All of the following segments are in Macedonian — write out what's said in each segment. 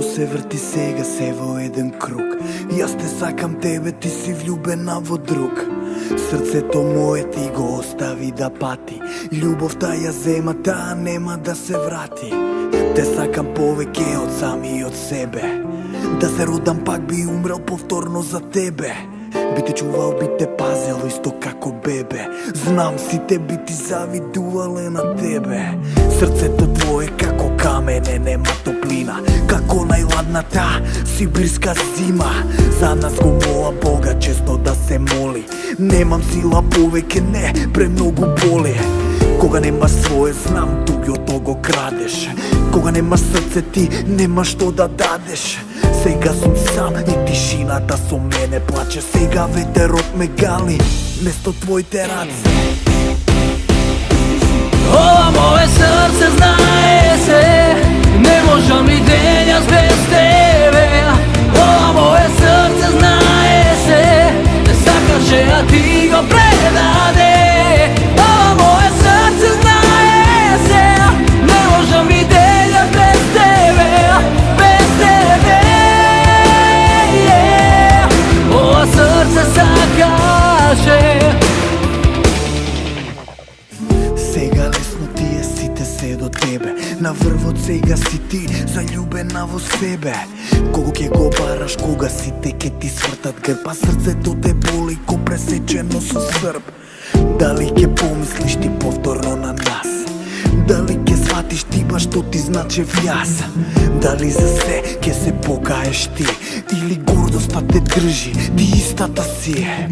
постојано се врти сега се во еден круг. Јас те сакам тебе, ти си влюбена во друг. Срцето мое ти го остави да пати. Љубовта ја зема, таа нема да се врати. Те сакам повеќе од самиот себе. Да се родам пак би умрел повторно за тебе. Би те чувал, би те пазел исто како бебе. Знам сите би ти завидувале на тебе. Срцето твое како камене, нема топлина. Како најладната сибирска зима. За нас го мола Бога често да се моли. Немам сила повеќе, не, премногу боли. Кога немаш свое, знам дуѓото го крадеш. Кога немаш срце, ти нема што да дадеш. Сега сум сам и тишината со мене плаче. Сега ветерот ме гали место твоите раце. Ова мое срце знае се, не можам ни денјас без тебе. Ова мое срце знае се, не сакаше, а ти го предаде. Ова мое срце знае се, не можам ни денјас без тебе, без тебе. Ова срце сакаше. Сега лесно ти е, сите се до тебе. На врвот сега си ти, заљубена во себе. Кого ќе го бараш, кога сите ќе ти свртат грб, а срцето те боли ко пресечено со срб. Дали ќе помислиш ти повторно на нас? Дали ќе сватиш ти баш што ти значев јас? Дали за се ќе се покаеш ти? Или гордоста те држи, ти истата си е?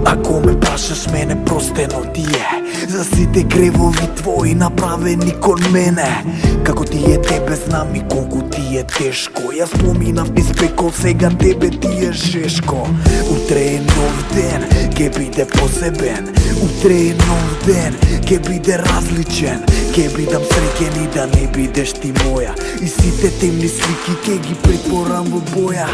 Ако ме прашаш, мене простено ти е. За сите гревови твои направени кон мене. Како ти е тебе, знам и колку ти е тешко. Јас поминав низ пекол, сега тебе ти е жешко. Утре е нов ден, ке биде посебен. Утре е нов ден, ке биде различен. Ке бидам среќен и да не бидеш ти моја. И сите темни слики ке ги претворам во боја.